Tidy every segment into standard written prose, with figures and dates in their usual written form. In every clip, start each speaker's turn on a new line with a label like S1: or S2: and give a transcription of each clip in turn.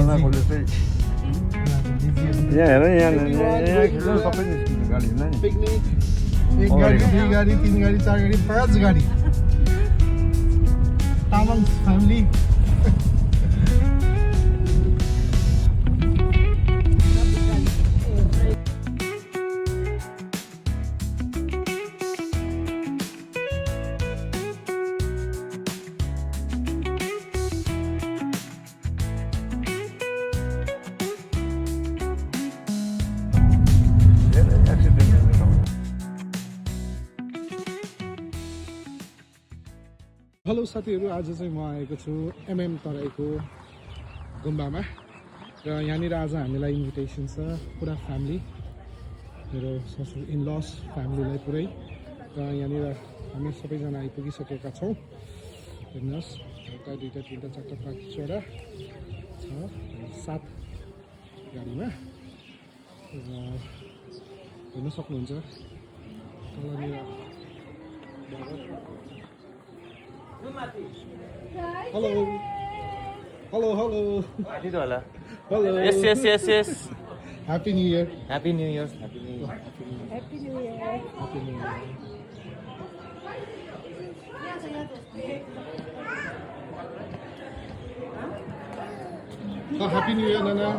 S1: बनाएकोले चाहिँ यहाँ हेर यहाँ सबै निस्किन्छ गाडी होइन नि
S2: पिकनिक 1 गाडी 2 गाडी 3 गाडी 4 गाडी 5 गाडी तामाङ फ्यामिली हेलो साथीहरू आज चाहिँ म आएको छु एमएम तराईको गुम्बामा र यहाँनिर आज हामीलाई इन्भिटेसन छ पुरा फ्यामिली मेरो ससुर इनलस फ्यामिलीलाई पुरै र यहाँनिर हामी सबैजना आइपुगिसकेका छौँ हेर्नुहोस् एउटा दुईवटा तिनवटा चारवटा पाँचवटा छ 7 गाडीमा र हेर्न सक्नुहुन्छ तलनिर Hello. Hello, hello. Hello.
S3: Yes.
S2: Happy New Year.
S3: Happy New Year. Happy New Year.
S2: Happy New Year. Happy New Year. Oh, Happy New Year, Nana.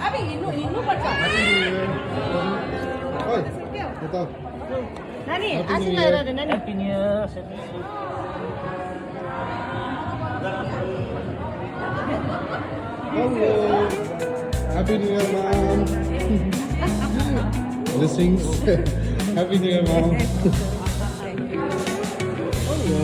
S4: Abi, inu pacha.
S2: Happy New Year. Oi, betul.
S4: Nani,
S2: Happy
S4: asin
S2: New Year.
S4: ada nani.
S3: Happy New Year.
S2: Hello. Happy New Year, Mom. Blessings. Happy New Year, Mom. Hello.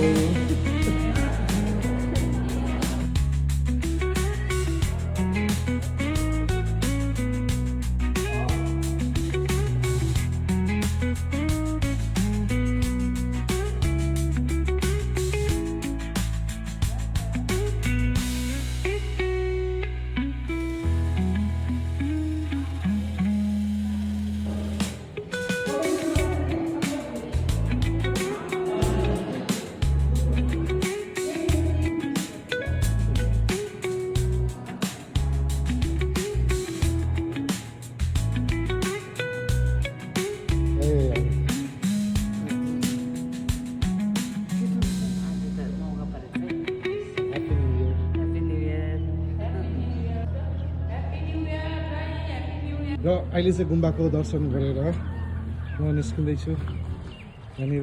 S2: र अहिले चाहिँ गुम्बाको दर्शन गरेर म निस्किँदैछु।